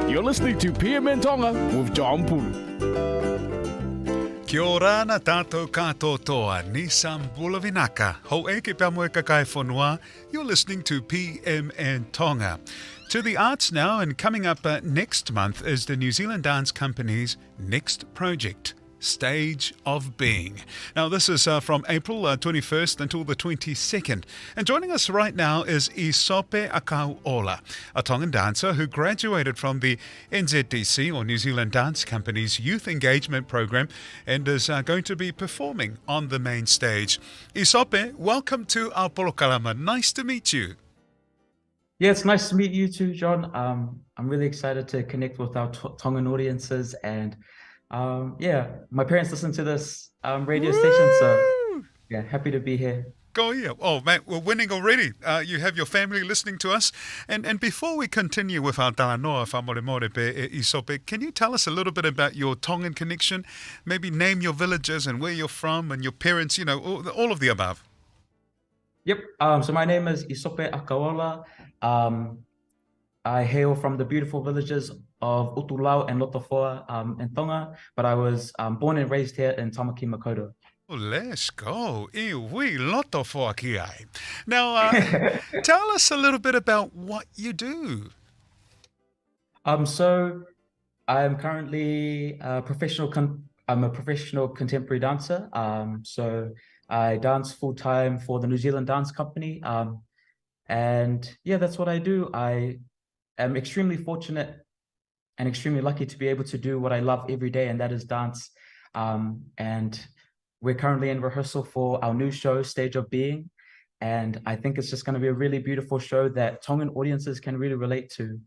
You're listening to PMN Tonga with John Pulu. Kia ora na tātou katoa, ni Sambula Vinaka. Ho eke pia moe kakai whanua. You're listening to PMN Tonga. To the arts now, and coming up next month is the New Zealand Dance Company's next project, Stage of Being. Now, this is from April 21st until the 22nd. And joining us right now is Isope Akau'ola, a Tongan dancer who graduated from the NZDC, or New Zealand Dance Company's Youth Engagement Programme, and is going to be performing on the main stage. Isope, welcome to our Polokalama. Nice to meet you. Yeah, it's nice to meet you too, John. I'm really excited to connect with our Tongan audiences, and my parents listen to this radio station, so yeah, happy to be here. Go yeah. Oh, man, we're winning already. You have your family listening to us. And before we continue with our talanoa, whamoremore pe Isope, can you tell us a little bit about your Tongan connection? Maybe name your villages and where you're from and your parents, you know, all of the above. Yep. So my name is Isope Akau'ola. I hail from the beautiful villages of Utulau and Lotofoa in Tonga, but I was born and raised here in Tamaki Makaurau. Oh, let's go. Iwi Lotofoa ki ai. Now, tell us a little bit about what you do. So I'm currently I'm a professional contemporary dancer. So I dance full time for the New Zealand Dance Company. And yeah, that's what I do. I am extremely fortunate and extremely lucky to be able to do what I love every day, and that is dance. And we're currently in rehearsal for our new show, Stage of Being. And I think it's just going to be a really beautiful show that Tongan audiences can really relate to.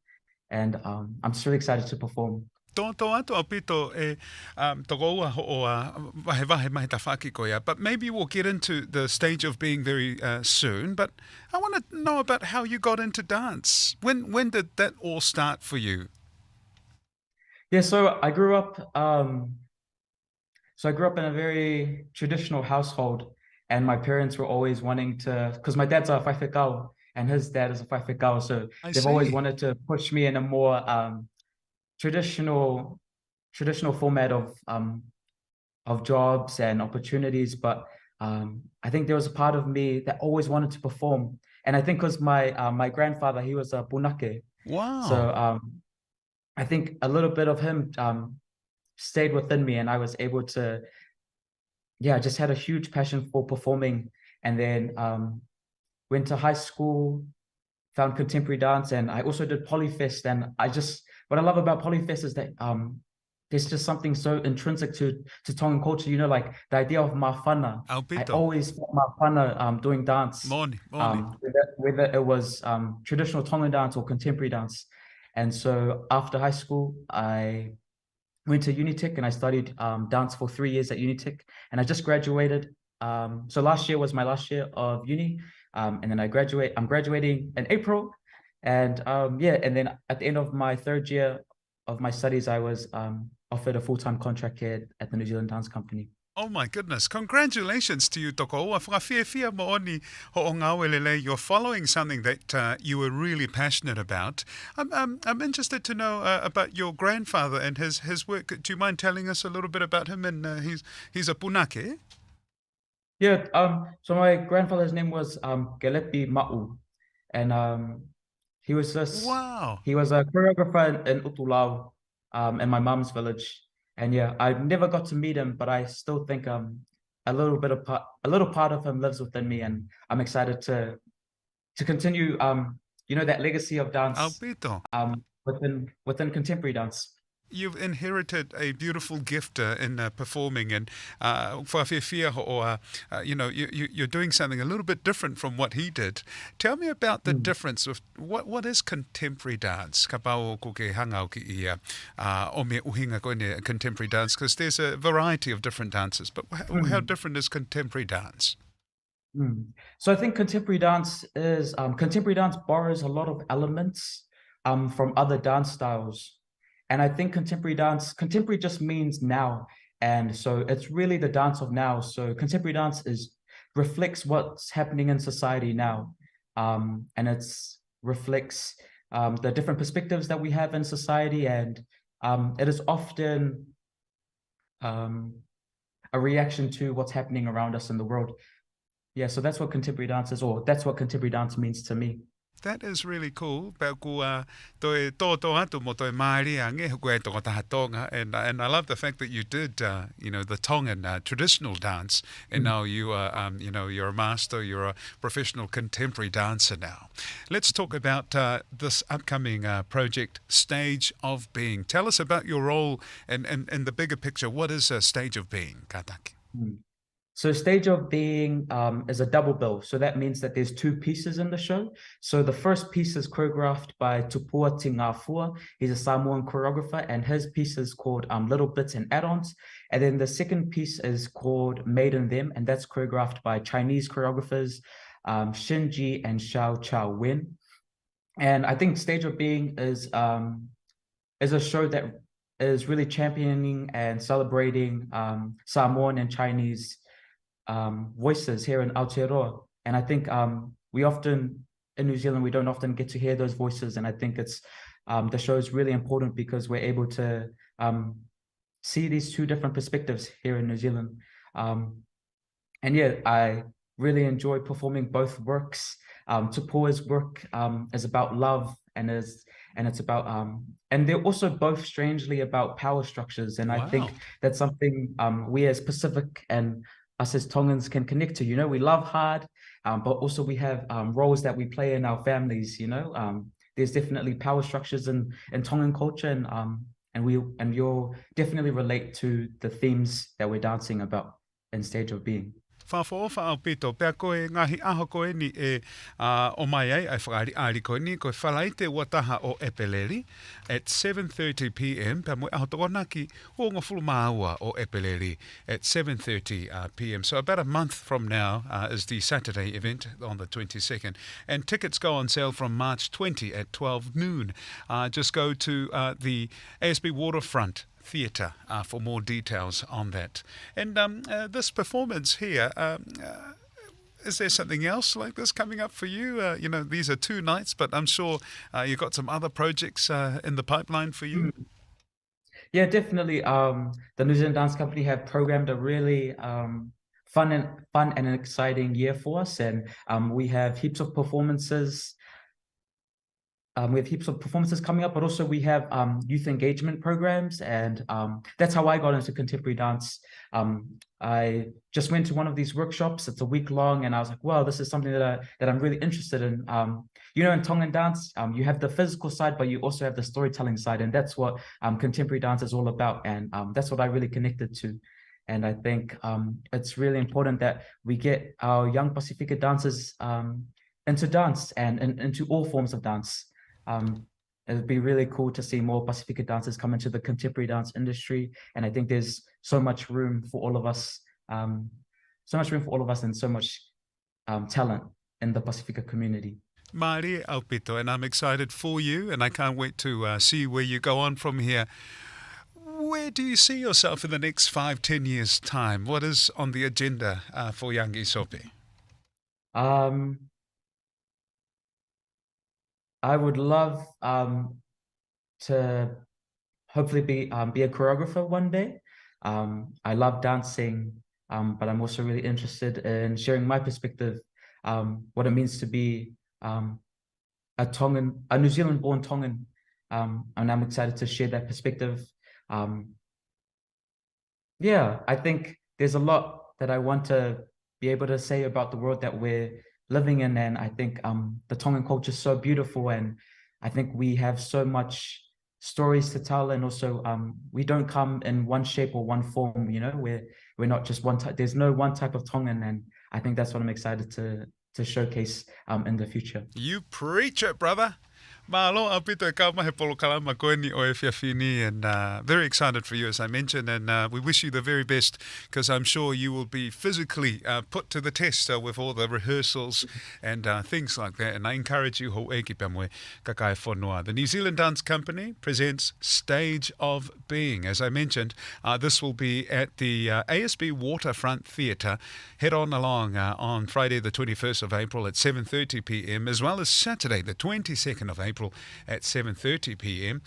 And I'm just really excited to perform. But maybe we'll get into the Stage of Being very soon. But I want to know about how you got into dance. When did that all start for you? Yeah, so I grew up. I grew up in a very traditional household, and my parents were always wanting to, because my dad's a whaifekau and his dad is a whaifekau, so they've always wanted to push me in a more traditional format of jobs and opportunities. But I think there was a part of me that always wanted to perform, and I think because my grandfather, he was a punake. Wow. So I think a little bit of him stayed within me, and I was able to, just had a huge passion for performing. And then went to high school, found contemporary dance, and I also did Polyfest. And what I love about Polyfest is that there's just something so intrinsic to Tongan culture, you know, like the idea of mawhana. I always felt mawhana doing dance, whether it was traditional Tongan dance or contemporary dance. And so after high school, I went to Unitec and I studied dance for 3 years at Unitec, and I just graduated. So last year was my last year of uni, and then I'm graduating in April. And and then at the end of my third year of my studies, I was offered a full-time contract here at the New Zealand Dance Company. Oh my goodness. Congratulations to you, Toko. You're following something that you were really passionate about. I'm interested to know about your grandfather and his work. Do you mind telling us a little bit about him? And he's a punake? Yeah, so my grandfather's name was Gelepi Ma'u. And he was he was a choreographer in Utulau, in my mom's village. And yeah, I never got to meet him, but I still think a little part of him lives within me, and I'm excited to continue that legacy of dance within contemporary dance. You've inherited a beautiful gift in performing, and you're doing something a little bit different from what he did. Tell me about the difference of what is contemporary dance? Contemporary dance, because there's a variety of different dances, but how different is contemporary dance? So I think contemporary dance borrows a lot of elements from other dance styles. And I think contemporary just means now. And so it's really the dance of now. So contemporary dance reflects what's happening in society now. And reflects the different perspectives that we have in society, and it is often a reaction to what's happening around us in the world. Yeah, so that's what contemporary dance is, or that's what contemporary dance means to me. That is really cool. Pau kua toi tō atu mo toi Māori a nge koe tō taha Tonga, and I love the fact that you did the Tongan traditional dance, and now you are you're a master, you're a professional contemporary dancer now. Let's talk about this upcoming project, Stage of Being. Tell us about your role and the bigger picture. What is a Stage of Being, Kataki? So Stage of Being is a double bill. So that means that there's two pieces in the show. So the first piece is choreographed by Tupua Tingafua. He's a Samoan choreographer, and his piece is called Little Bits and Add-ons. And then the second piece is called Made in Them, and that's choreographed by Chinese choreographers Shinji and Xiao Chao Wen. And I think Stage of Being is a show that is really championing and celebrating Samoan and Chinese voices here in Aotearoa. And I think we often, in New Zealand, we don't often get to hear those voices. And I think it's the show is really important because we're able to see these two different perspectives here in New Zealand. And yeah, I really enjoy performing both works. Tupua's work is about love, and it's about and they're also both strangely about power structures. And Wow. I think that's something we as Pacific and us as Tongans can connect to. You know, we love hard, but also we have roles that we play in our families. You know, there's definitely power structures in Tongan culture, and you'll definitely relate to the themes that we're dancing about in Stage of Being. Whawhao pito, pea koe ngahi aho koe ni o mai ai whakaari koe ni koe whalaite wataha o Epeleri at 7:30 p.m. Pea moe aho tokona ki o ngā fulu māua o Epeleri at 7:30 p.m. So about a month from now is the Saturday event on the 22nd. And tickets go on sale from March 20 at 12 noon. Just go to the ASB Waterfront Theatre for more details on that. And this performance here, is there something else like this coming up for you? These are 2 nights, but I'm sure you've got some other projects in the pipeline for you. Yeah, definitely. The New Zealand Dance Company have programmed a really fun and exciting year for us, and we have heaps of performances. We have heaps of performances coming up, but also we have youth engagement programs, and that's how I got into contemporary dance. I just went to one of these workshops. It's a week long, and I was like, wow, this is something that I'm really interested in. In Tongan dance, you have the physical side, but you also have the storytelling side, and that's what contemporary dance is all about, and that's what I really connected to. And I think it's really important that we get our young Pacifica dancers into dance and into all forms of dance. It'd be really cool to see more Pacifica dancers come into the contemporary dance industry, and I think there's so much room for all of us, and so much talent in the Pacifica community. Māori Aupito, and I'm excited for you, and I can't wait to see where you go on from here. Where do you see yourself in the next 5-10 years' time? What is on the agenda for young Isope? I would love to hopefully be a choreographer one day. I love dancing, but I'm also really interested in sharing my perspective, what it means to be a New Zealand-born Tongan, and I'm excited to share that perspective. I think there's a lot that I want to be able to say about the world that we're living in, and I think the Tongan culture is so beautiful, and I think we have so much stories to tell, and also we don't come in one shape or one form. We're not just one type. There's no one type of Tongan, and I think that's what I'm excited to showcase in the future. You preach it, brother. Malo apito kama he polo kalama koe ni o e whiawhini, and very excited for you, as I mentioned, and we wish you the very best, because I'm sure you will be physically put to the test with all the rehearsals and things like that, and I encourage you ho eki pamwe kakai whanua. The New Zealand Dance Company presents Stage of Being. As I mentioned, this will be at the ASB Waterfront Theatre. Head on along on Friday the 21st of April at 7:30 p.m, as well as Saturday the 22nd of April April at 7:30 p.m.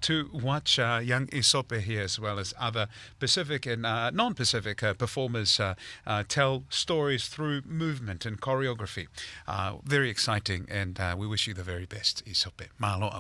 To watch young Isope here, as well as other Pacific and non-Pacific performers tell stories through movement and choreography. Very exciting, and we wish you the very best, Isope. Mahalo.